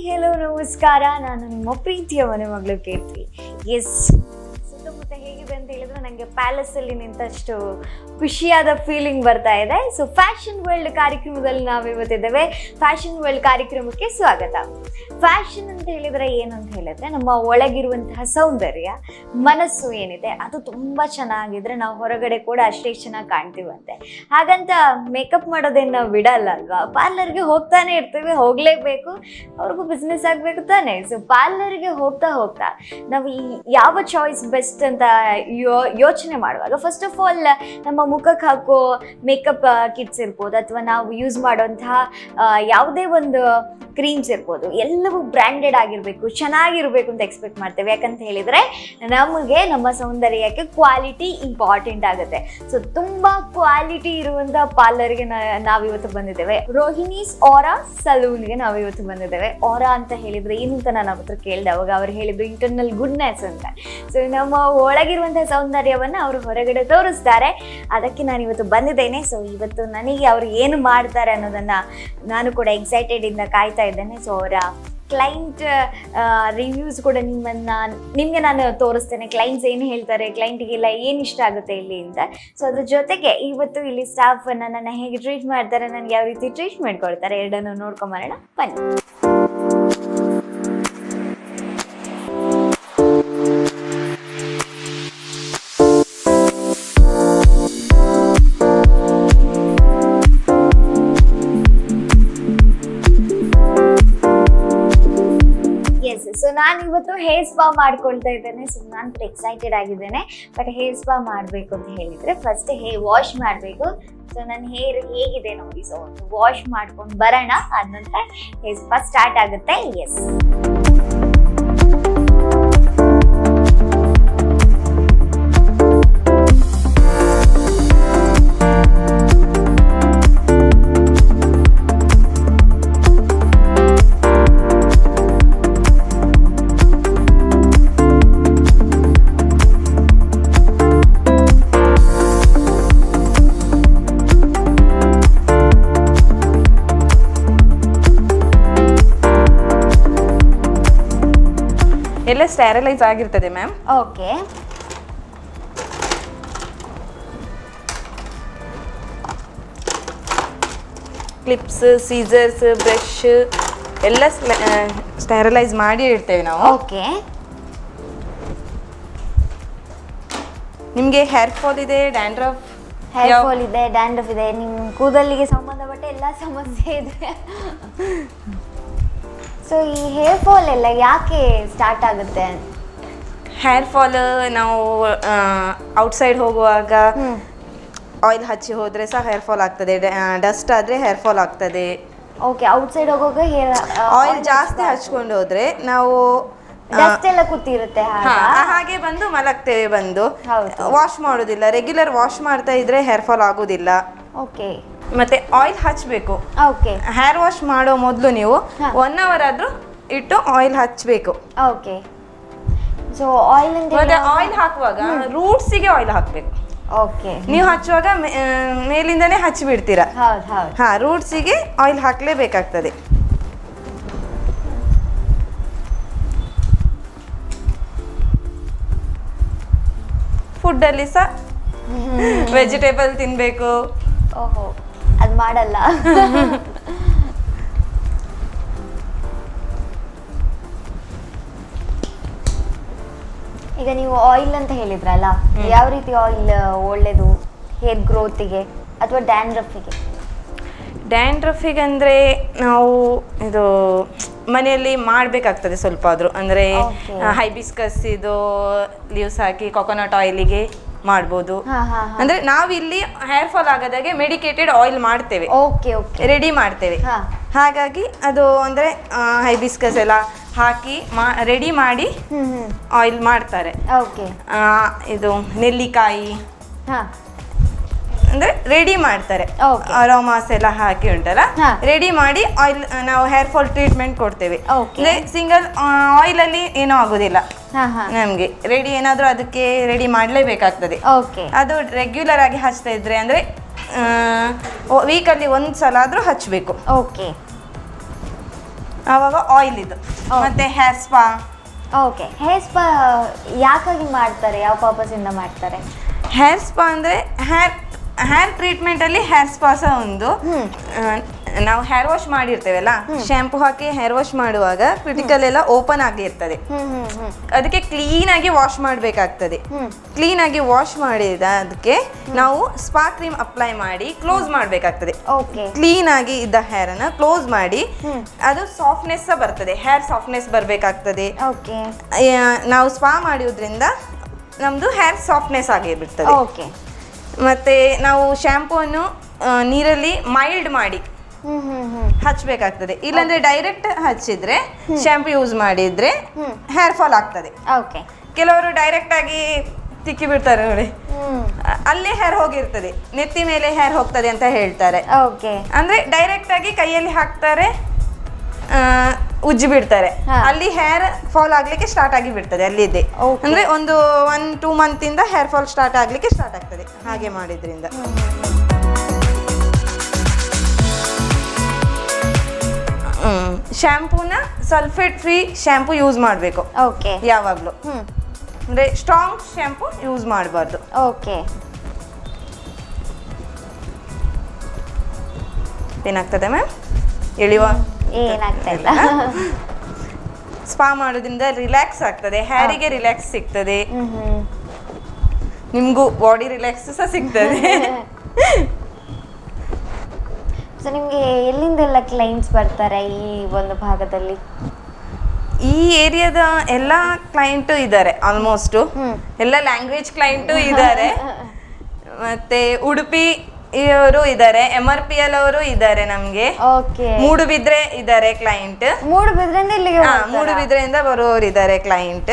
Hello ನಮಸ್ಕಾರ. ನಾನು ನಿಮ್ಮ ಪ್ರೀತಿಯ ಮನೆ ಮಗಳು ಕೀರ್ತಿ. ಎಸ್, ಸುತ್ತಮುತ್ತ ಹೇಗಿದೆ ಅಂತ ಹೇಳಿದ್ರೆ ನನಗೆ ಪ್ಯಾಲೇಸಲ್ಲಿ ನಿಂತಷ್ಟು ಖುಷಿಯಾದ ಫೀಲಿಂಗ್ ಬರ್ತಾ ಇದೆ. ಸೊ ಫ್ಯಾಷನ್ ವರ್ಲ್ಡ್ ಕಾರ್ಯಕ್ರಮದಲ್ಲಿ ನಾವಿವತ್ತಿದ್ದೇವೆ. ಫ್ಯಾಷನ್ ವರ್ಲ್ಡ್ ಕಾರ್ಯಕ್ರಮಕ್ಕೆ ಸ್ವಾಗತ. ಫ್ಯಾಷನ್ ಅಂತ ಹೇಳಿದ್ರೆ ಏನು ಅಂತ ಹೇಳಿದ್ರೆ ನಮ್ಮ ಒಳಗಿರುವಂತಹ ಸೌಂದರ್ಯ, ಮನಸ್ಸು ಏನಿದೆ ಅದು ತುಂಬ ಚೆನ್ನಾಗಿದ್ರೆ ನಾವು ಹೊರಗಡೆ ಕೂಡ ಅಷ್ಟೇ ಚೆನ್ನಾಗಿ ಕಾಣ್ತೀವಂತೆ. ಹಾಗಂತ ಮೇಕಪ್ ಮಾಡೋದೇನು ಬಿಡಲ್ಲ ಅಲ್ವಾ? ಪಾರ್ಲರ್ಗೆ ಹೋಗ್ತಾನೆ ಇರ್ತೀವಿ, ಹೋಗಲೇಬೇಕು, ಅವ್ರಿಗೂ ಬಿಸ್ನೆಸ್ ಆಗಬೇಕು ತಾನೆ. ಸೊ ಪಾರ್ಲರ್ಗೆ ಹೋಗ್ತಾ ಹೋಗ್ತಾ ನಾವು ಯಾವ ಚಾಯ್ಸ್ ಬೆಸ್ಟ್ ಅಂತ ಯೋಚನೆ ಮಾಡುವಾಗ ಫಸ್ಟ್ ಆಫ್ ಆಲ್ ನಮ್ಮ ಮುಖಕ್ಕೆ ಹಾಕೋ ಮೇಕಪ್ ಕಿಟ್ಸ್ ಇರ್ಬೋದು, ಅಥವಾ ನಾವು ಯೂಸ್ ಮಾಡುವಂತಹ ಯಾವುದೇ ಒಂದು ಕ್ರೀಮ್ಸ್ ಇರ್ಬೋದು, ಎಲ್ಲವೂ ಬ್ರ್ಯಾಂಡೆಡ್ ಆಗಿರಬೇಕು, ಚೆನ್ನಾಗಿರಬೇಕು ಅಂತ ಎಕ್ಸ್ಪೆಕ್ಟ್ ಮಾಡ್ತೇವೆ. ಯಾಕಂತ ಹೇಳಿದರೆ ನಮಗೆ ನಮ್ಮ ಸೌಂದರ್ಯಕ್ಕೆ ಕ್ವಾಲಿಟಿ ಇಂಪಾರ್ಟೆಂಟ್ ಆಗುತ್ತೆ. ಸೊ ತುಂಬ ಕ್ವಾಲಿಟಿ ಇರುವಂಥ ಪಾರ್ಲರ್ಗೆ ನಾವಿವತ್ತು ಬಂದಿದ್ದೇವೆ. ರೋಹಿಣೀಸ್ ಆರಾ ಸಲೂನ್ಗೆ ನಾವಿವತ್ತು ಬಂದಿದ್ದೇವೆ. ಆರಾ ಅಂತ ಹೇಳಿದರೆ ಏನು ಅಂತ ನಾನು ಅವ್ರ ಹತ್ರ ಕೇಳಿದೆ. ಅವಾಗ ಅವ್ರು ಹೇಳಿದ್ರು ಇಂಟರ್ನಲ್ ಗುಡ್ನೆಸ್ ಅಂತ. ಸೊ ನಮ್ಮ ಒಳಗಿರುವಂಥ ಸೌಂದರ್ಯವನ್ನು ಅವರು ಹೊರಗಡೆ ತೋರಿಸ್ತಾರೆ. ಅದಕ್ಕೆ ನಾನು ಇವತ್ತು ಬಂದಿದ್ದೇನೆ. ಸೊ ಇವತ್ತು ನನಗೆ ಅವರು ಏನು ಮಾಡ್ತಾರೆ ಅನ್ನೋದನ್ನು ನಾನು ಕೂಡ ಎಕ್ಸೈಟೆಡ್ ಇಂದ ಕಾಯ್ತಾ ಇದ್ದೇನೆ. ಸೊ ಅವರ ಕ್ಲೈಂಟ್ ರಿವ್ಯೂಸ್ ಕೂಡ ನಿಮಗೆ ನಾನು ತೋರಿಸ್ತೇನೆ. ಕ್ಲೈಂಟ್ಸ್ ಏನು ಹೇಳ್ತಾರೆ, ಕ್ಲೈಂಟಿಗೆಲ್ಲ ಏನು ಇಷ್ಟ ಆಗುತ್ತೆ ಇಲ್ಲಿ ಅಂತ. ಸೊ ಅದ್ರ ಜೊತೆಗೆ ಇವತ್ತು ಇಲ್ಲಿ ಸ್ಟಾಫ್ ನನ್ನ ಹೇಗೆ ಟ್ರೀಟ್ ಮಾಡ್ತಾರೆ, ನನಗೆ ಯಾವ ರೀತಿ ಟ್ರೀಟ್ಮೆಂಟ್ ಕೊಡ್ತಾರೆ, ಎರಡನ್ನು ನೋಡ್ಕೊಂಬರೋಣ ಬನ್ನಿ. ಸೊ ನಾನು ಇವತ್ತು ಹೇರ್ ಸ್ಪಾ ಮಾಡ್ಕೊಳ್ತಾ ಇದ್ದೇನೆ. ಸೊ ನಾನು ಎಕ್ಸೈಟೆಡ್ ಆಗಿದ್ದೇನೆ. ಬಟ್ ಹೇರ್ ಸ್ಪಾ ಮಾಡಬೇಕು ಅಂತ ಹೇಳಿದರೆ ಫಸ್ಟ್ ಹೇರ್ ವಾಶ್ ಮಾಡಬೇಕು. ಸೊ ನನ್ನ ಹೇರ್ ಹೇಗಿದೆ ನೋಡಿ. ಸೊ ಒಂದು ವಾಶ್ ಮಾಡ್ಕೊಂಡು ಬರೋಣ, ಅದ ನಂತರ ಹೇರ್ ಸ್ಪಾ ಸ್ಟಾರ್ಟ್ ಆಗುತ್ತೆ. ಎಸ್, ಎಲ್ಲ ಸ್ಟೆರಿಲೈಸ್ ಆಗಿರ್ತದೆ ma'am. Okay. Clips, Caesar's, brush ಎಲ್ಲ ಸ್ಟೆರಿಲೈಸ್ ಮಾಡಿ ಇಡ್ತೇವೆ ನಾವು. ಓಕೆ. ನಿಮಗೆ ಹೇರ್ ಫಾಲ್ ಇದೆ, ಡ್ಯಾಂಡ್ರಫ್ ಇದೆ, ಡ್ಯಾಂಡ್ರಫ್ ಇದೆ, ನಿಮ್ಮ ಕೂದಲಿಗೆ ಸಂಬಂಧಪಟ್ಟ ಎಲ್ಲ ಸಮಸ್ಯೆ ಇದೆ. ಸೊ ಈ ಹೇರ್ ಫಾಲ್ ಎಲ್ಲ ಯಾಕೆ ಸ್ಟಾರ್ಟ್ ಆಗುತ್ತೆ? ಹೇರ್ ಫಾಲ್ ನಾವು ಔಟ್ಸೈಡ್ ಹೋಗುವಾಗ ಆಯಿಲ್ ಹಚ್ಚಿ ಹೋದರೆ ಸಹ ಹೇರ್ ಫಾಲ್ ಆಗ್ತದೆ. ಡಸ್ಟ್ ಆದರೆ ಹೇರ್ ಫಾಲ್ ಆಗ್ತದೆ. ಓಕೆ, ಔಟ್ಸೈಡ್ ಹೋಗುವಾಗ ಹೇರ್ ಆಯಿಲ್ ಜಾಸ್ತಿ ಹಚ್ಕೊಂಡು ಹೋದ್ರೆ ನಾವು ಡಸ್ಟ್ ಎಲ್ಲ ಕೂತಿರುತ್ತೆ, ಹಾಗೆ ಬಂದು ಮಲಗ್ತೇವೆ. ಬಂದು ವಾಶ್ ಮಾಡೋದಿಲ್ಲ, ರೆಗ್ಯುಲರ್ ವಾಶ್ ಮಾಡ್ತಾ ಇದ್ರೆ ಹೇರ್ ಫಾಲ್ ಆಗೋದಿಲ್ಲ. ಓಕೆ. ಮತ್ತೆ ಆಯಿಲ್ ಹಚ್ಚಬೇಕು. ಓಕೆ. ಹೇರ್ ವಾಶ್ ಮಾಡೋ ಮೊದಲು ನೀವು 1 ಅವರ್ ಆದ್ರೂ ಇಟ್ಟು ಆಯಿಲ್ ಹಚ್ಚಬೇಕು. ಓಕೆ. ಸೊ ಆಯಿಲ್ ಮತ್ತೆ ಆಯಿಲ್ ಹಾಕುವಾಗ ರೂಟ್ಸಿಗೆ ಆಯಿಲ್ ಹಾಕಬೇಕು. ಓಕೆ. ನೀವು ಹಚ್ಚುವಾಗ ಮೇಲಿಂದನೇ ಹಚ್ಚಿ ಬಿಡ್ತೀರಾ. ಹಾ, ರೂಟ್ಸಿಗೆ ಆಯಿಲ್ ಹಾಕ್ಲೇಬೇಕಾಗ್ತದೆ. ಫುಡ್ಡಲ್ಲಿ ಸಹ ವೆಜಿಟೇಬಲ್ ತಿನ್ನಬೇಕು. ಓಹೋ, ಅದು ಮಾಡಲ್ಲ. ಈಗ ನೀವು ಆಯಿಲ್ ಅಂತ ಹೇಳಿದ್ರಲ್ಲ, ಯಾವ ರೀತಿ ಆಯಿಲ್ ಒಳ್ಳೇದು ಹೇರ್ ಗ್ರೋತಿಗೆ ಅಥವಾ ಡ್ಯಾಂಡ್ರಫಿಗೆ? ಡ್ಯಾಂಡ್ರಫಿಗೆ ಅಂದರೆ ನಾವು ಇದು ಮನೆಯಲ್ಲಿ ಮಾಡಬೇಕಾಗ್ತದೆ ಸ್ವಲ್ಪ ಆದರೂ. ಅಂದರೆ ಹೈಬಿಸ್ಕಸ್ ಇದು ಲೀವ್ಸ್ ಹಾಕಿ ಕೊಕೊನಟ್ ಆಯಿಲಿಗೆ ಮಾಡ್ಬೋದು. ಅಂದ್ರೆ ನಾವಿಲ್ಲಿ ಹೇರ್ ಫಾಲ್ ಆಗದಾಗೆ ಮೆಡಿಕೇಟೆಡ್ ಆಯಿಲ್ ಮಾಡ್ತೇವೆ, ರೆಡಿ ಮಾಡ್ತೇವೆ. ಹಾಗಾಗಿ ಅದು ಅಂದ್ರೆ ಹೈಬಿಸ್ಕಸ್ ಎಲ್ಲ ಹಾಕಿ ರೆಡಿ ಮಾಡಿ ಆಯಿಲ್ ಮಾಡ್ತಾರೆ. ಇದು ನೆಲ್ಲಿಕಾಯಿ ಅಂದ್ರೆ ರೆಡಿ ಮಾಡ್ತಾರೆ, ಅರೋಮಾಸ್ ಎಲ್ಲ ಹಾಕಿ ಉಂಟಲ್ಲ, ರೆಡಿ ಮಾಡಿ ಆಯಿಲ್ ನಾವು ಹೇರ್ ಫಾಲ್ ಟ್ರೀಟ್ಮೆಂಟ್ ಕೊಡ್ತೇವೆ. ಅಂದ್ರೆ ಸಿಂಗಲ್ ಆಯಿಲ್ ಅಲ್ಲಿ ಏನೂ ಆಗೋದಿಲ್ಲ ನಮ್ಗೆ. ರೆಡಿ ಏನಾದ್ರೂ ಅದಕ್ಕೆ ರೆಡಿ ಮಾಡ್ಲೇಬೇಕಾಗ್ತದೆ. ಅದು ರೆಗ್ಯುಲರ್ ಆಗಿ ಹಚ್ತಾ ಇದ್ರೆ ಅಂದ್ರೆ ವೀಕಲ್ಲಿ 1 ಸಲ ಆದ್ರೂ ಹಚ್ಚಬೇಕು. ಆವಾಗ ಆಯಿಲ್ ಇದು ಮತ್ತೆ hair spa. Okay, hair spa ಯಾಕಾಗಿ ಮಾಡ್ತಾರೆ, ಯಾವ ಪರ್ಪಸ್ ಇಂದ ಮಾಡ್ತಾರೆ? ಹೇರ್ ಸ್ಪಾ ಅಂದರೆ ಹೇರ್ ಟ್ರೀಟ್ಮೆಂಟಲ್ಲಿ ಹೇರ್ ಸ್ಪಾ ಸಹ ಒಂದು. ನಾವು ಹೇರ್ ವಾಶ್ ಮಾಡಿರ್ತೇವಲ್ಲ, ಶಾಂಪು ಹಾಕಿ ಹೇರ್ ವಾಶ್ ಮಾಡುವಾಗ ಕ್ರಿಟಿಕಲ್ ಎಲ್ಲ ಓಪನ್ ಆಗಿರ್ತದೆ, ಅದಕ್ಕೆ ಕ್ಲೀನಾಗಿ ವಾಶ್ ಮಾಡಬೇಕಾಗ್ತದೆ. ಕ್ಲೀನಾಗಿ ವಾಶ್ ಮಾಡಿದ ಅದಕ್ಕೆ ನಾವು ಸ್ಪಾ ಕ್ರೀಮ್ ಅಪ್ಲೈ ಮಾಡಿ ಕ್ಲೋಸ್ ಮಾಡಬೇಕಾಗ್ತದೆ. ಕ್ಲೀನಾಗಿ ಇದ್ದ ಹೇರನ್ನು ಕ್ಲೋಸ್ ಮಾಡಿ ಅದು ಸಾಫ್ಟ್ನೆಸ್ ಬರ್ತದೆ, ಹೇರ್ ಸಾಫ್ಟ್ನೆಸ್ ಬರಬೇಕಾಗ್ತದೆ. ನಾವು ಸ್ಪಾ ಮಾಡೋದ್ರಿಂದ ನಮ್ಮದು ಹೇರ್ ಸಾಫ್ಟ್ನೆಸ್ ಆಗಿಬಿಡ್ತದೆ. ಮತ್ತು ನಾವು ಶಾಂಪೂವನ್ನು ನೀರಲ್ಲಿ ಮೈಲ್ಡ್ ಮಾಡಿ ಹಚ್ಚಬೇಕಾಗ್ತದೆ. ಇಲ್ಲಾಂದ್ರೆ ಡೈರೆಕ್ಟ್ ಹಚ್ಚಿದ್ರೆ ಶಾಂಪೂ ಯೂಸ್ ಮಾಡಿದ್ರೆ ಹೇರ್ ಫಾಲ್ ಆಗ್ತದೆ. ಕೆಲವರು ಡೈರೆಕ್ಟ್ ಆಗಿ ತಿಕ್ಕಿ ಬಿಡ್ತಾರೆ ನೋಡಿ, ಅಲ್ಲಿ ಹೇರ್ ಹೋಗಿರ್ತದೆ, ನೆತ್ತಿ ಮೇಲೆ ಹೇರ್ ಹೋಗ್ತದೆ ಅಂತ ಹೇಳ್ತಾರೆ. ಅಂದ್ರೆ ಡೈರೆಕ್ಟ್ ಆಗಿ ಕೈಯಲ್ಲಿ ಹಾಕ್ತಾರೆ, ಉಜ್ಜಿ ಬಿಡ್ತಾರೆ, ಅಲ್ಲಿ ಹೇರ್ ಫಾಲ್ ಆಗ್ಲಿಕ್ಕೆ ಸ್ಟಾರ್ಟ್ ಆಗಿ ಬಿಡ್ತದೆ ಅಲ್ಲಿದೆ. ಅಂದ್ರೆ ಒಂದು 1-2 ಮಂತ್ ಇಂದ ಹೇರ್ ಫಾಲ್ ಸ್ಟಾರ್ಟ್ ಆಗ್ಲಿಕ್ಕೆ ಸ್ಟಾರ್ಟ್ ಆಗ್ತದೆ ಹಾಗೆ ಮಾಡಿದ್ರಿಂದ. ಶಾಂಪೂನ ಸಲ್ಫೇಟ್ ಫ್ರೀ ಶಾಂಪೂ ಯೂಸ್ ಮಾಡಬೇಕು ಯಾವಾಗಲೂ. ಅಂದ್ರೆ ಸ್ಟ್ರಾಂಗ್ ಶಾಂಪೂ ಯೂಸ್ ಮಾಡಬಾರ್ದು. ಏನಾಗ್ತದೆ ಮ್ಯಾಮ್? ಎಳೆಯುವ ಏನಾಗ್ತಿಲ್ಲ. ಸ್ಪಾ ಮಾಡೋದ್ರಿಂದ ರಿಲ್ಯಾಕ್ಸ್ ಆಗ್ತದೆ, ಹೇರಿಗೆ ರಿಲ್ಯಾಕ್ಸ್ ಸಿಗ್ತದೆ, ನಿಮಗೂ ಬಾಡಿ ರಿಲ್ಯಾಕ್ಸ್ ಸಹ ಸಿಗ್ತದೆ. ಸೊ ನಿಮಗೆ ಎಲ್ಲಿಂದೆಲ್ಲ ಕ್ಲೈಂಟ್ಸ್ ಬರ್ತಾರೆ ಈ ಒಂದು ಭಾಗದಲ್ಲಿ? ಈ ಏರಿಯಾದ ಎಲ್ಲ ಕ್ಲೈಂಟು ಇದ್ದಾರೆ, ಆಲ್ಮೋಸ್ಟ್ ಎಲ್ಲ ಲ್ಯಾಂಗ್ವೇಜ್ ಕ್ಲೈಂಟು ಇದ್ದಾರೆ. ಮತ್ತೆ ಉಡುಪಿ ಇವರು ಇದ್ದಾರೆ, MRPL ಅವರು ಇದ್ದಾರೆ, ನಮ್ಗೆ ಮೂಡುಬಿದ್ರೆ ಇದ್ದಾರೆ ಕ್ಲೈಂಟ್. ಮೂಡುಬಿದ್ರೆಯಿಂದ ಬರುವವರು ಇದ್ದಾರೆ ಕ್ಲೈಂಟ್.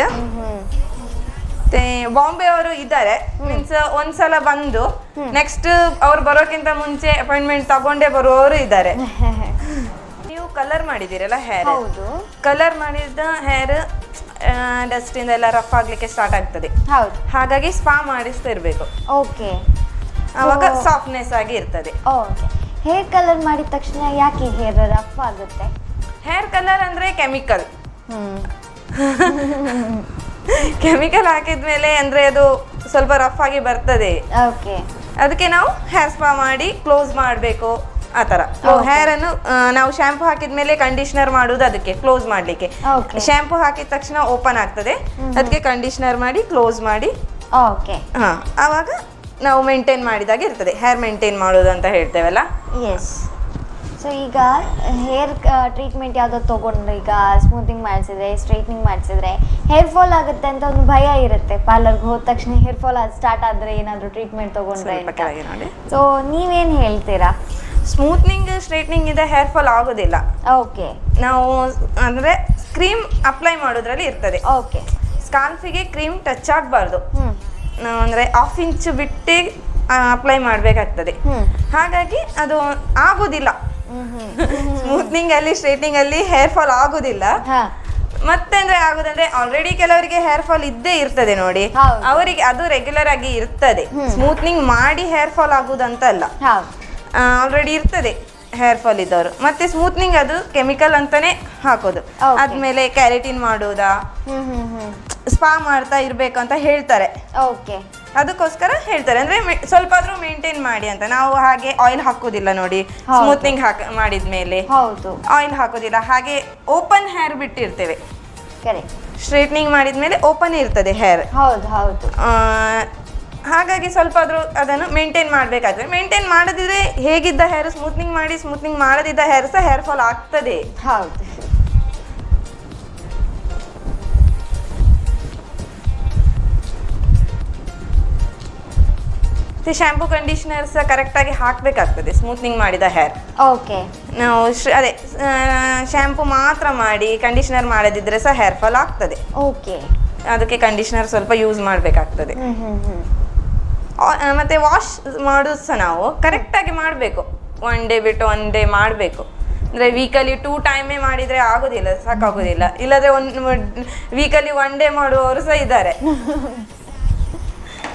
ಮತ್ತೆ ಬಾಂಬೆ ಅವರು ಇದ್ದಾರೆ, ಮೀನ್ಸ್ ಒಂದ್ಸಲ ಬಂದು ನೆಕ್ಸ್ಟ್ ಅವ್ರು ಬರೋಕ್ಕಿಂತ ಮುಂಚೆ ಅಪಾಯಿಂಟ್ಮೆಂಟ್ ತಗೊಂಡೇ ಬರುವವರು ಇದ್ದಾರೆ. ನೀವು ಕಲರ್ ಮಾಡಿದಿರಲ್ಲ ಹೇರ್, ಕಲರ್ ಮಾಡಿದ ಹೇರ್ ಡಸ್ಟ್ ಇಂದ ಎಲ್ಲ ರಫ್ ಆಗ್ಲಿಕ್ಕೆ ಸ್ಟಾರ್ಟ್ ಆಗ್ತದೆ, ಹಾಗಾಗಿ ಸ್ಪಾ ಮಾಡಿಸ್ತಾ ಇರ್ಬೇಕು. ಅವಾಗ ಸಾಫ್ಟ್ನೆಸ್ ಆಗಿ ಇರ್ತದೆ. ಹೇರ್ ಕಲರ್ ಮಾಡಿದ ತಕ್ಷಣ ಯಾಕೆ ಹೇರ್ ರಫ್ ಆಗುತ್ತೆ? ಹೇರ್ ಕಲರ್ ಅಂದ್ರೆ ಕೆಮಿಕಲ್. ಕೆಮಿಕಲ್ ಹಾಕಿದ್ಮೇಲೆ ಅಂದ್ರೆ ಅದು ಸ್ವಲ್ಪ ರಫ್ ಆಗಿ ಬರ್ತದೆ. ಅದಕ್ಕೆ ನಾವು ಹೇರ್ ಸ್ಪಾ ಮಾಡಿ ಕ್ಲೋಸ್ ಮಾಡಬೇಕು. ಆ ಥರ ಹೇರ್ ಅನ್ನು ನಾವು ಶಾಂಪೂ ಹಾಕಿದ್ಮೇಲೆ ಕಂಡೀಷನರ್ ಮಾಡುವುದು ಅದಕ್ಕೆ ಕ್ಲೋಸ್ ಮಾಡ್ಲಿಕ್ಕೆ. ಶಾಂಪೂ ಹಾಕಿದ ತಕ್ಷಣ ಓಪನ್ ಆಗ್ತದೆ, ಅದಕ್ಕೆ ಕಂಡೀಷನರ್ ಮಾಡಿ ಕ್ಲೋಸ್ ಮಾಡಿ ಆವಾಗ ನಾವು ಮೇಂಟೈನ್ ಮಾಡಿದಾಗ ಇರ್ತದೆ. ಹೇರ್ ಮೇಂಟೈನ್ ಮಾಡೋದು ಅಂತ ಹೇಳ್ತೇವಲ್ಲ. ಸೊ ಈಗ ಹೇರ್ ಟ್ರೀಟ್ಮೆಂಟ್ ಯಾವುದೋ ತೊಗೊಂಡ್ರೆ, ಈಗ ಸ್ಮೂತಿಂಗ್ ಮಾಡಿಸಿದ್ರೆ, ಸ್ಟ್ರೈಟ್ನಿಂಗ್ ಮಾಡಿಸಿದ್ರೆ ಹೇರ್ ಫಾಲ್ ಆಗುತ್ತೆ ಅಂತ ಒಂದು ಭಯ ಇರುತ್ತೆ. ಪಾರ್ಲರ್ಗೆ ಹೋದ ತಕ್ಷಣ ಹೇರ್ ಫಾಲ್ ಸ್ಟಾರ್ಟ್ ಆದರೆ ಏನಾದರೂ ಟ್ರೀಟ್ಮೆಂಟ್ ತೊಗೊಂಡ್ರೆ ಅಂತ. ಸೊ ನೀವೇನು ಹೇಳ್ತೀರಾ? ಸ್ಮೂತ್ನಿಂಗ್ ಸ್ಟ್ರೈಟ್ನಿಂಗ್ ಇದೆ ಹೇರ್ ಫಾಲ್ ಆಗೋದಿಲ್ಲ. ನಾವು ಅಂದರೆ ಕ್ರೀಮ್ ಅಪ್ಲೈ ಮಾಡೋದ್ರಲ್ಲಿ ಇರ್ತದೆ. ಸ್ಕಾಲ್ಫಿಗೆ ಕ್ರೀಮ್ ಟಚ್ ಆಗಬಾರ್ದು, ಅಂದರೆ 1/2 ಇಂಚ್ ಬಿಟ್ಟು ಅಪ್ಲೈ ಮಾಡಬೇಕಾಗ್ತದೆ. ಹಾಗಾಗಿ ಅದು ಆಗೋದಿಲ್ಲ. ಸ್ಮೂತ್ನಿಂಗ್ ಅಲ್ಲಿ ಸ್ಟ್ರೈಟ್ನಿಂಗ್ ಅಲ್ಲಿ ಹೇರ್ ಫಾಲ್ ಆಗೋದಿಲ್ಲ. ಮತ್ತೆ ಅಂದ್ರೆ ಆಗೋದಂದ್ರೆ ಆಲ್ರೆಡಿ ಕೆಲವರಿಗೆ ಹೇರ್ ಫಾಲ್ ಇದ್ದೇ ಇರ್ತದೆ ನೋಡಿ, ಅವರಿಗೆ ಅದು ರೆಗ್ಯುಲರ್ ಆಗಿ ಇರ್ತದೆ. ಸ್ಮೂತ್ನಿಂಗ್ ಮಾಡಿ ಹೇರ್ ಫಾಲ್ ಆಗುದಂತ ಅಲ್ಲ, ಆಲ್ರೆಡಿ ಇರ್ತದೆ ಹೇರ್ ಫಾಲ್ ಇದ್ದವರು. ಮತ್ತೆ ಸ್ಮೂತ್ನಿಂಗ್ ಅದು ಕೆಮಿಕಲ್ ಅಂತಾನೆ ಹಾಕೋದು. ಆದ್ಮೇಲೆ ಕ್ಯಾರೆಟಿನ್ ಮಾಡೋದಾ, ಸ್ಪಾ ಮಾಡ್ತಾ ಇರ್ಬೇಕು ಅಂತ ಹೇಳ್ತಾರೆ. ಅದಕ್ಕೋಸ್ಕರ ಹೇಳ್ತಾರೆ, ಅಂದ್ರೆ ಸ್ವಲ್ಪ ಆದ್ರೂ ಮೇಂಟೈನ್ ಮಾಡಿ ಅಂತ. ನಾವು ಹಾಗೆ ಆಯಿಲ್ ಹಾಕೋದಿಲ್ಲ ನೋಡಿ, ಸ್ಮೂತ್ನಿಂಗ್ ಮಾಡಿದ್ಮೇಲೆ ಆಯಿಲ್ ಹಾಕೋದಿಲ್ಲ, ಹಾಗೆ ಓಪನ್ ಹೇರ್ ಬಿಟ್ಟಿರ್ತೇವೆ. ಸ್ಟ್ರೈಟ್ನಿಂಗ್ ಮಾಡಿದ್ಮೇಲೆ ಓಪನ್ ಇರ್ತದೆ ಹೇರ್. ಹಾಗಾಗಿ ಸ್ವಲ್ಪ ಆದ್ರೂ ಅದನ್ನು ಮೇಂಟೈನ್ ಮಾಡಬೇಕಾಗ್ತದೆ. ಮೇಂಟೈನ್ ಮಾಡದಿದ್ರೆ ಹೇಗಿದ್ದ ಹೇರ್ ಸ್ಮೂತ್ನಿಂಗ್ ಮಾಡಿ ಸ್ಮೂತ್ನಿಂಗ್ ಮಾಡದಿದ್ದ ಹೇರ್ ಸಹ ಹೇರ್ ಫಾಲ್ ಆಗ್ತದೆ. ಶಾಂಪೂ ಕಂಡೀಷನರ್ ಸಹ ಕರೆಕ್ಟ್ ಆಗಿ ಹಾಕಬೇಕಾಗ್ತದೆ ಸ್ಮೂತ್ನಿಂಗ್ ಮಾಡಿದ ಹೇರ್. ನಾವು ಅದೇ ಶಾಂಪೂ ಮಾತ್ರ ಮಾಡಿ ಕಂಡೀಷನರ್ ಮಾಡದಿದ್ರೆ ಸಹ ಹೇರ್ ಫಾಲ್ ಆಗ್ತದೆ. ಅದಕ್ಕೆ ಕಂಡೀಷನರ್ ಸ್ವಲ್ಪ ಯೂಸ್ ಮಾಡಬೇಕಾಗ್ತದೆ. ಮತ್ತೆ ವಾಶ್ ಮಾಡೋದು ಸಹ ನಾವು ಕರೆಕ್ಟ್ ಆಗಿ ಮಾಡಬೇಕು. 1 ಡೇ ಬಿಟ್ಟು 1 ಡೇ ಮಾಡಬೇಕು. ಅಂದ್ರೆ ವೀಕಲ್ಲಿ 2 ಟೈಮೇ ಮಾಡಿದ್ರೆ ಆಗೋದಿಲ್ಲ, ಸಾಕಾಗೋದಿಲ್ಲ. ಇಲ್ಲದ್ರೆ ವೀಕಲ್ಲಿ 1 ಡೇ ಮಾಡುವವರು ಸಹ ಇದ್ದಾರೆ.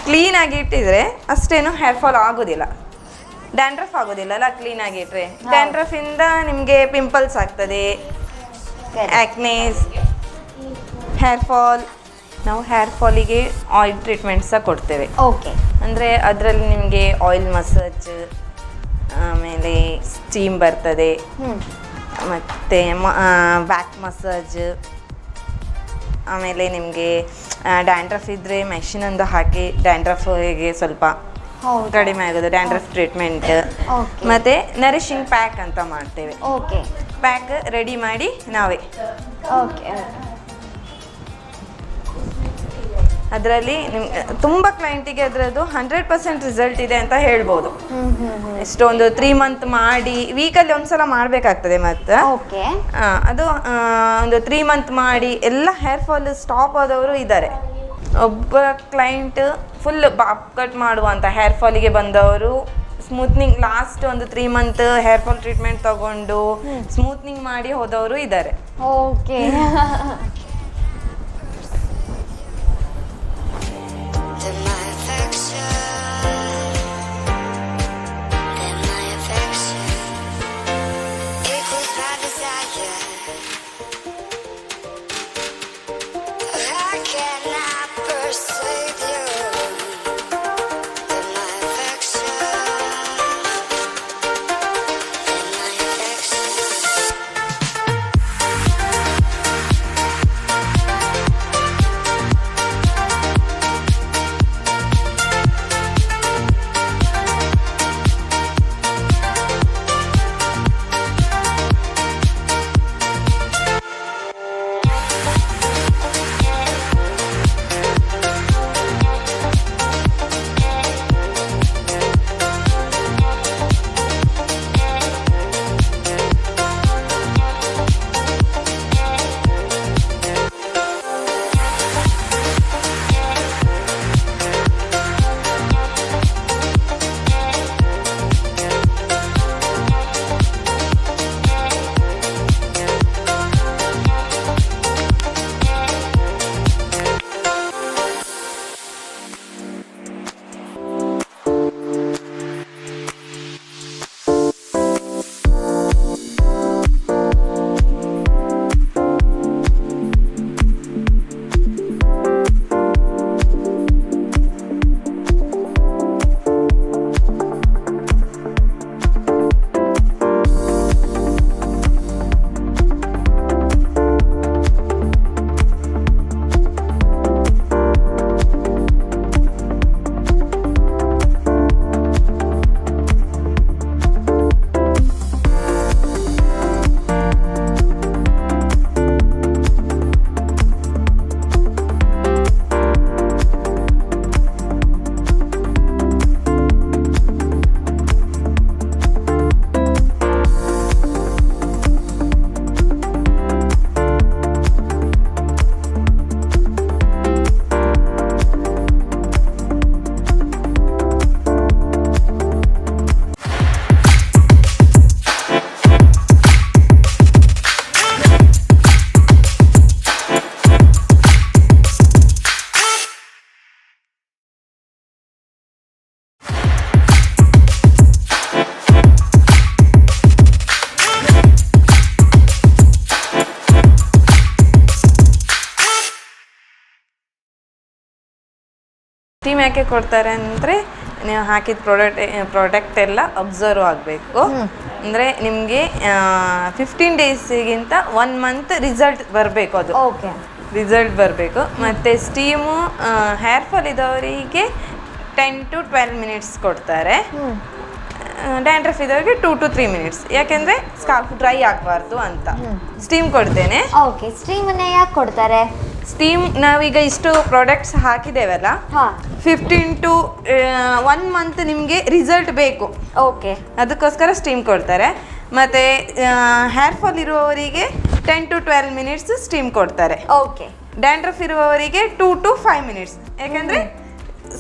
ಕ್ಲೀನ್ ಆಗಿ ಇಟ್ಟಿದ್ರೆ ಅಷ್ಟೇನು ಹೇರ್ ಫಾಲ್ ಆಗೋದಿಲ್ಲ, ಡ್ಯಾಂಡ್ರಫ್ ಆಗೋದಿಲ್ಲ ಅಲ್ಲ ಕ್ಲೀನ್ ಆಗಿ ಇಟ್ರೆ. ಡ್ಯಾಂಡ್ರಫ್ ಇಂದ ನಿಮಗೆ ಪಿಂಪಲ್ಸ್ ಆಗ್ತದೆ, ಆ್ಯಕ್ನೇಸ್, ಹೇರ್ ಫಾಲ್. ನಾವು ಹೇರ್ ಫಾಲಿಗೆ ಆಯಿಲ್ ಟ್ರೀಟ್ಮೆಂಟ್ ಸಹ ಕೊಡ್ತೇವೆ. ಓಕೆ. ಅಂದರೆ ಅದರಲ್ಲಿ ನಿಮಗೆ ಆಯಿಲ್ ಮಸಾಜ್, ಆಮೇಲೆ ಸ್ಟೀಮ್ ಬರ್ತದೆ, ಮತ್ತು ಬ್ಯಾಕ್ ಮಸಾಜ್, ಆಮೇಲೆ ನಿಮಗೆ ಡ್ಯಾಂಡ್ರಫ್ ಇದ್ದರೆ ಮೆಷಿನೊಂದು ಹಾಕಿ ಡ್ಯಾಂಡ್ರಫಿಗೆ ಸ್ವಲ್ಪ ಕಡಿಮೆ ಆಗೋದು, ಡ್ಯಾಂಡ್ರಫ್ ಟ್ರೀಟ್ಮೆಂಟ್. ಮತ್ತು ನರಿಶಿಂಗ್ ಪ್ಯಾಕ್ ಅಂತ ಮಾಡ್ತೇವೆ. ಓಕೆ. ಪ್ಯಾಕ್ ರೆಡಿ ಮಾಡಿ ನಾವೇ. ಓಕೆ. ಅದರಲ್ಲಿ ನಿಮ್ಗೆ ತುಂಬ ಕ್ಲೈಂಟಿಗೆ ಅದರದ್ದು 100% ರಿಸಲ್ಟ್ ಇದೆ ಅಂತ ಹೇಳ್ಬೋದು. ಎಷ್ಟೊಂದು 3 ಮಂತ್ ಮಾಡಿ ವೀಕಲ್ಲಿ ಒಂದ್ಸಲ ಮಾಡಬೇಕಾಗ್ತದೆ. ಮತ್ತು ಅದು ಒಂದು 3 ಮಂತ್ ಮಾಡಿ ಎಲ್ಲ ಹೇರ್ ಫಾಲ್ ಸ್ಟಾಪ್ ಆದವರು ಇದ್ದಾರೆ. ಒಬ್ಬ ಕ್ಲೈಂಟ್ ಫುಲ್ ಬಾಬ್ ಕಟ್ ಮಾಡುವಂಥ ಹೇರ್ ಫಾಲಿಗೆ ಬಂದವರು ಸ್ಮೂತ್ನಿಂಗ್ ಲಾಸ್ಟ್ ಒಂದು 3 ಮಂತ್ ಹೇರ್ ಫಾಲ್ ಟ್ರೀಟ್ಮೆಂಟ್ ತಗೊಂಡು ಸ್ಮೂತ್ನಿಂಗ್ ಮಾಡಿ ಹೋದವರು ಇದ್ದಾರೆ. ಓಕೆ. ಸ್ಟೀಮ್ ಯಾಕೆ ಕೊಡ್ತಾರೆ ಅಂದರೆ ನೀವು ಹಾಕಿದ ಪ್ರಾಡಕ್ಟ್ ಎಲ್ಲ ಅಬ್ಸರ್ವ್ ಆಗಬೇಕು. ಅಂದರೆ ನಿಮಗೆ 15 ಡೇಸಿಗಿಂತ 1 ಮಂತ್ ರಿಸಲ್ಟ್ ಬರಬೇಕು. ಅದು ರಿಸಲ್ಟ್ ಬರಬೇಕು. ಮತ್ತು ಸ್ಟೀಮು ಹೇರ್ ಫಾಲ್ ಇದ್ದವರಿಗೆ 10 to 12 ಮಿನಿಟ್ಸ್ ಕೊಡ್ತಾರೆ. ಡ್ಯಾಂಡ್ರಫ್ ಇದ್ದವರಿಗೆ 2 to 3 ಮಿನಿಟ್ಸ್. ಯಾಕೆಂದರೆ ಸ್ಕಾಲ್ಫ್ ಡ್ರೈ ಆಗಬಾರ್ದು ಅಂತ ಸ್ಟೀಮ್ ಕೊಡ್ತೇನೆ. ಓಕೆ. ಸ್ಟೀಮನ್ನು ಯಾಕೆ ಕೊಡ್ತಾರೆ? ಸ್ಟೀಮ್ ನಾವೀಗ ಇಷ್ಟು ಪ್ರಾಡಕ್ಟ್ಸ್ ಹಾಕಿದ್ದೇವಲ್ಲ, 15 to 1 ಮಂತ್ ನಿಮಗೆ ರಿಸಲ್ಟ್ ಬೇಕು. ಓಕೆ. ಅದಕ್ಕೋಸ್ಕರ ಸ್ಟೀಮ್ ಕೊಡ್ತಾರೆ. ಮತ್ತು ಹೇರ್ ಫಾಲ್ ಇರುವವರಿಗೆ 10 to 12 ಮಿನಿಟ್ಸ್ ಸ್ಟೀಮ್ ಕೊಡ್ತಾರೆ. ಓಕೆ. ಡ್ಯಾಂಡ್ರಫ್ ಇರುವವರಿಗೆ 2 to 5 ಮಿನಿಟ್ಸ್. ಯಾಕೆಂದರೆ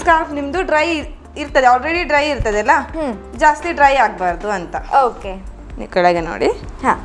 ಸ್ಕಾರ್ಫ್ ನಿಮ್ಮದು ಡ್ರೈ ಇರ್ತದೆ, ಆಲ್ರೆಡಿ ಡ್ರೈ ಇರ್ತದಲ್ಲ, ಜಾಸ್ತಿ ಡ್ರೈ ಆಗಬಾರ್ದು ಅಂತ. ಓಕೆ. ನೀವು ಕೆಳಗೆ ನೋಡಿ. ಹಾಂ.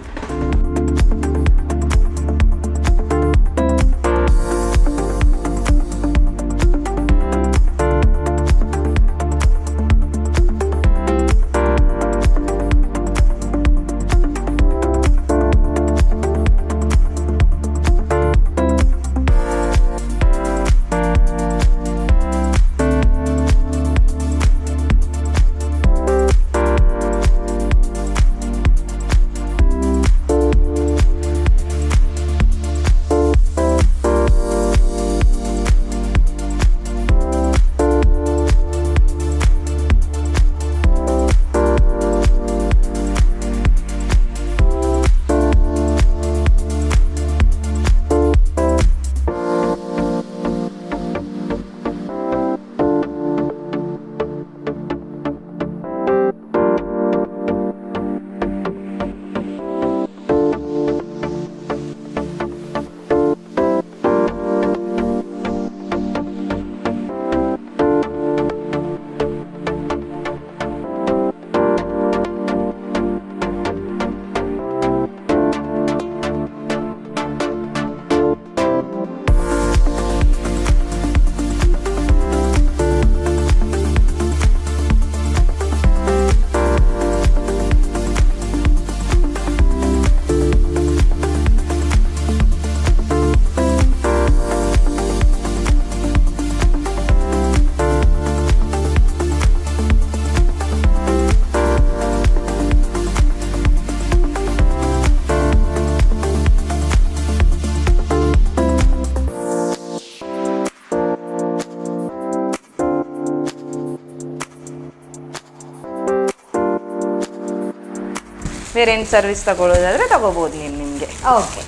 ಬೇರೆ ಏನು ಸರ್ವಿಸ್ ತಗೊಳ್ಳೋದಾದರೆ ತಗೋಬೋದು ಏನು ನಿಮಗೆ. ಓಕೆ.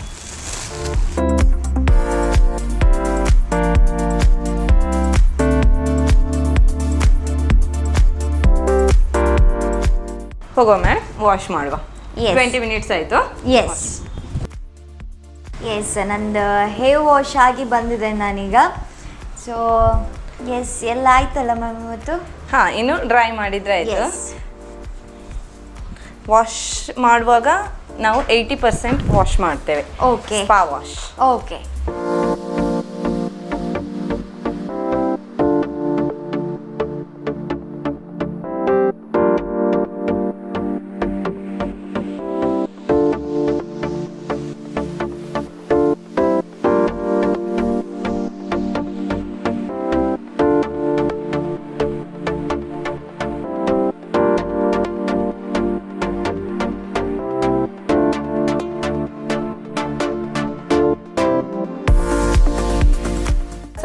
ಹೋಗೋ ಮ್ಯಾಮ್, ವಾಶ್ ಮಾಡುವ. 20 ಮಿನಿಟ್ಸ್ ಆಯಿತು. ಎಸ್ ನಂದು ಹೇರ್ ವಾಶ್ ಆಗಿ ಬಂದಿದೆ ನಾನೀಗ. ಸೊ ಎಲ್ಲ ಆಯ್ತಲ್ಲ ಮ್ಯಾಮ್ ಇವತ್ತು? ಹಾಂ, ಇನ್ನು ಡ್ರೈ ಮಾಡಿದರೆ ಆಯಿತು. ವಾಶ್ ಮಾಡುವಾಗ ನಾವು 80% ವಾಶ್ ಮಾಡ್ತೇವೆ. Okay. Spa wash. Okay.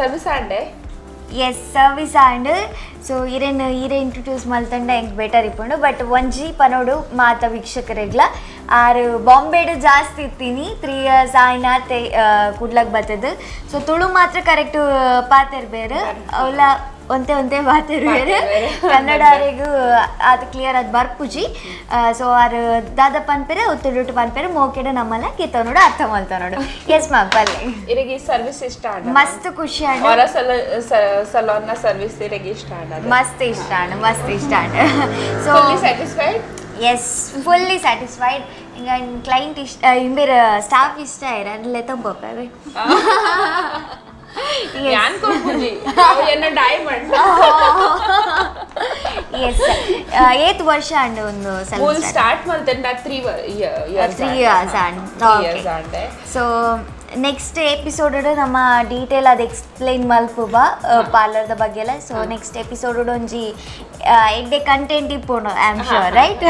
Service ಆಂಡೆ ಸರ್ವಿಸ್ ಆಂಡ್ ಸೊ ಇರೇನು ಇಂಟ್ರೊಡ್ಯೂಸ್ ಮಲ್ತಂಡ ಹೆಂಗೆ ಬೆಟರ್ ಇಪ್ಪುಂಡು ಬಟ್ ಒಂಜಿ ಪನೋಡು ಮಾತ ವೀಕ್ಷಕರೆಗ್ಲ ಆರು ಬಾಂಬೆಡ್ ಜಾಸ್ತಿ ಇತ್ತೀನಿ 3 years ಆಯ್ನ ಕುಡ್ಲಕ್ ಬರ್ತದೆ. ಸೊ ತುಳು ಮಾತ್ರ ಕರೆಕ್ಟ್ ಪಾತಿರ್ಬೇರು ಅವಳ ಒಂತೆ ಬಾತಿರ್ಬೇರು ಕನ್ನಡರಿಗೂ ಅದು ಕ್ಲಿಯರ್ ಅದು ಬರ್ಪುಜಿ. ಸೊ ಆರು ದಾದ ಪನ್ಪೆರೆ ತುಳುಟು ಪನ್ಪೆರೆ ಮೋಕೆಡ ನಮ್ಮಲ್ಲ ಕಿತ್ತವನೋಡು ಅರ್ಥ ಮಲ್ತವನೋಡು. ಎಸ್ ಮ್ಯಾಮ್ ಬಲ್ಲೆ ಇರಗಿ ಸರ್ವಿಸ್ ಇಷ್ಟ ಮಸ್ತ್ ಖುಷಿ ಆಂಡ್ ಅವರ ಸಲೂನ್ ನ ಸರ್ವಿಸ್ ಇರಗಿ ಇಷ್ಟ ಮಸ್ತ್ ಇಷ್ಟ ಸೊ ಸ್ಯಾಟಿಸ್ಫೈಡ್. Fully satisfied. ఇంకా క్లయింట్ ఇష్ట ఇంబేర్ స్టాఫ్ ఇష్ట అట్లా ತಂಪವೆ ಏತ್ ವರ್ಷ ಅಂಡ್ ಒಂದು ಸ್ಟಾರ್ಟ್ ಮಾಡ್ತೇನೆ 3 years and so next episode ನಮ್ಮ ಡೀಟೇಲ್ ಅದು ಎಕ್ಸ್ಪ್ಲೈನ್ ಮಲ್ಪುಬ ಪಾರ್ಲರ್ದ ಬಗ್ಗೆ ಎಲ್ಲ. ಸೊ ನೆಕ್ಸ್ಟ್ ಎಪಿಸೋಡ್ ಒಂಜಿ ಎಡ್ಡೆ ಕಂಟೆಂಟ್ ಇಪ್ಪುಂಡು I am sure right.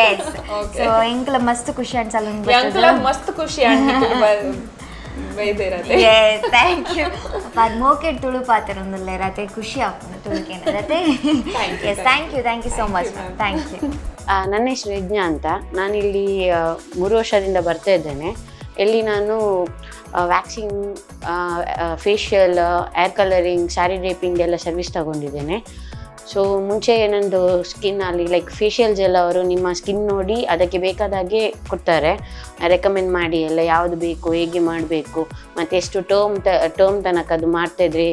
Yes so ಎಂಕ್ಲ ಮಸ್ತ್ ಖುಷಿ ಅನ್ಸ ಮಸ್ತ್ ಖುಷಿ ಥ್ಯಾಂಕ್ ಯು. ಅದು ಮೋಕೆಟ್ ತುಳು ಪಾತಿರೊಂದಿಲ್ಲ ಇರತ್ತೆ ಖುಷಿ ಆಗ್ತದೆ ತುಳುಕೇನ ಇರತ್ತೆ. Yes thank you so much ma'am. Thank you. ನನ್ನ ಹೆಸರು ಯಜ್ಞ ಅಂತ. ನಾನಿಲ್ಲಿ 3 ವರ್ಷದಿಂದ ಬರ್ತಾ ಇದ್ದೇನೆ. ಇಲ್ಲಿ ನಾನು waxing, facial, air colouring, sari draping ಎಲ್ಲ ಸರ್ವಿಸ್ ತಗೊಂಡಿದ್ದೇನೆ. ಸೊ ಮುಂಚೆ ನಂದು ಸ್ಕಿನ್ನಲ್ಲಿ ಲೈಕ್ ಫೇಶಿಯಲ್ಸ್ ಎಲ್ಲ ಅವರು ನಿಮ್ಮ ಸ್ಕಿನ್ ನೋಡಿ ಅದಕ್ಕೆ ಬೇಕಾದಾಗೆ ಕೊಡ್ತಾರೆ, ರೆಕಮೆಂಡ್ ಮಾಡಿ ಎಲ್ಲ ಯಾವುದು ಬೇಕು, ಹೇಗೆ ಮಾಡಬೇಕು, ಮತ್ತು ಎಷ್ಟು ಟರ್ಮ್ ತನಕ ಅದು ಮಾಡ್ತಾಯಿದ್ರೆ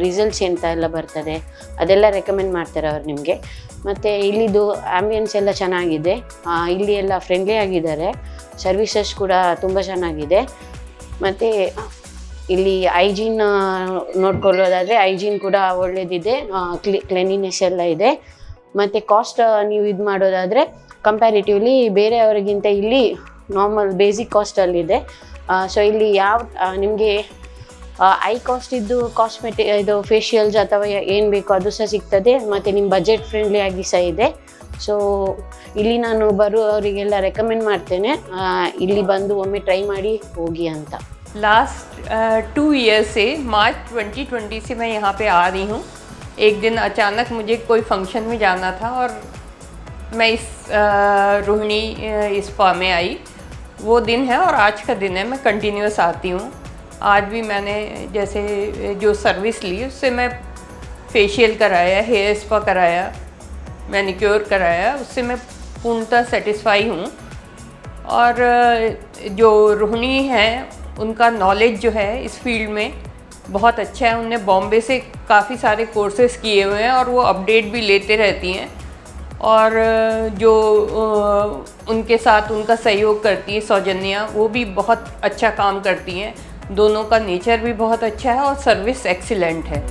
ರಿಸಲ್ಟ್ಸ್ ಎಂತ ಎಲ್ಲ ಬರ್ತದೆ ಅದೆಲ್ಲ ರೆಕಮೆಂಡ್ ಮಾಡ್ತಾರೆ ಅವ್ರು ನಿಮಗೆ. ಮತ್ತು ಇಲ್ಲಿದು ಆ್ಯಂಬಿಯನ್ಸ್ ಎಲ್ಲ ಚೆನ್ನಾಗಿದೆ, ಇಲ್ಲಿ ಎಲ್ಲ ಫ್ರೆಂಡ್ಲಿ ಆಗಿದ್ದಾರೆ, ಸರ್ವಿಸಸ್ ಕೂಡ ತುಂಬ ಚೆನ್ನಾಗಿದೆ. ಮತ್ತು ಇಲ್ಲಿ ಹೈಜೀನ್ ನೋಡ್ಕೊಳ್ಳೋದಾದರೆ ಹೈಜೀನ್ ಕೂಡ ಒಳ್ಳೆಯದಿದೆ, ಕ್ಲೀನಿನೆಸ್ ಎಲ್ಲ ಇದೆ. ಮತ್ತು ಕಾಸ್ಟ್ ನೀವು ಇದು ಮಾಡೋದಾದರೆ ಕಂಪ್ಯಾರಿಟಿವ್ಲಿ ಬೇರೆಯವರಿಗಿಂತ ಇಲ್ಲಿ ನಾರ್ಮಲ್ ಬೇಸಿಕ್ ಕಾಸ್ಟಲ್ಲಿದೆ. ಸೊ ಇಲ್ಲಿ ನಿಮಗೆ ಹೈ ಕಾಸ್ಟ್ ಇದ್ದು ಇದು ಫೇಶಿಯಲ್ಸ್ ಅಥವಾ ಏನು ಬೇಕೋ ಅದು ಸಹ ಸಿಗ್ತದೆ, ಮತ್ತು ನಿಮ್ಮ ಬಜೆಟ್ ಫ್ರೆಂಡ್ಲಿ ಆಗಿ ಸಹ ಇದೆ. ಸೊ ಇಲ್ಲಿ ನಾನು ಬರುವವರಿಗೆಲ್ಲ ರೆಕಮೆಂಡ್ ಮಾಡ್ತೇನೆ, ಇಲ್ಲಿ ಬಂದು ಒಮ್ಮೆ ಟ್ರೈ ಮಾಡಿ ಹೋಗಿ ಅಂತ. लास्ट 2 years से मार्च 2020 से मैं यहाँ पे आ रही हूँ. एक दिन अचानक मुझे कोई फंक्शन में जाना था और मैं इस रोहिणी स्पा में आई. वो दिन है और आज का दिन है, मैं कंटिन्यूस आती हूँ. आज भी मैंने जैसे जो सर्विस ली उससे मैं फेशियल कराया, हेयर स्पा कराया, मैनिक्योर कराया, उससे मैं पूर्णतः सेटिस्फाई हूँ. और जो रोहिणी है उनका नॉलेज जो है इस फील्ड में बहुत अच्छा है. उनने बॉम्बे से काफ़ी सारे कोर्सेज़ किए हुए हैं और वो अपडेट भी लेते रहती हैं. और जो उनके साथ उनका सहयोग करती है सौजन्या, वो भी बहुत अच्छा काम करती हैं. दोनों का नेचर भी बहुत अच्छा है और सर्विस एक्सीलेंट है.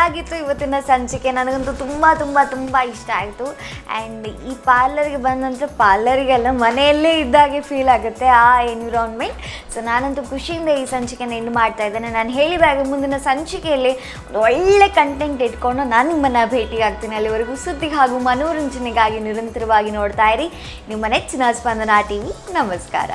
ಇದಾಗಿತ್ತು ಇವತ್ತಿನ ಸಂಚಿಕೆ. ನನಗಂತೂ ತುಂಬ ತುಂಬ ತುಂಬ ಇಷ್ಟ ಆಯಿತು. ಆ್ಯಂಡ್ ಈ ಪಾರ್ಲರ್ಗೆ ಬಂದ ನಂತರ ಪಾರ್ಲರಿಗೆಲ್ಲ ಮನೆಯಲ್ಲೇ ಇದ್ದಾಗೆ ಫೀಲ್ ಆಗುತ್ತೆ ಆ ಎನ್ವಿರಾನ್ಮೆಂಟ್. ಸೊ ನಾನಂತೂ ಖುಷಿಯಿಂದ ಈ ಸಂಚಿಕೆನ ಎಂಡ್ ಮಾಡ್ತಾ ಇದ್ದೇನೆ. ನಾನು ಹೇಳಿದಾಗ ಮುಂದಿನ ಸಂಚಿಕೆಯಲ್ಲಿ ಒಂದು ಒಳ್ಳೆ ಕಂಟೆಂಟ್ ಇಟ್ಕೊಂಡು ನಾನು ನಿಮ್ಮನ್ನು ಭೇಟಿ ಆಗ್ತೀನಿ. ಅಲ್ಲಿವರೆಗೂ ಸುದ್ದಿ ಹಾಗೂ ಮನೋರಂಜನೆಗಾಗಿ ನಿರಂತರವಾಗಿ ನೋಡ್ತಾ ಇರಿ ನಿಮ್ಮ ನೆಚ್ಚಿನ ಸ್ಪಂದನಾ ಟಿವಿ. ನಮಸ್ಕಾರ.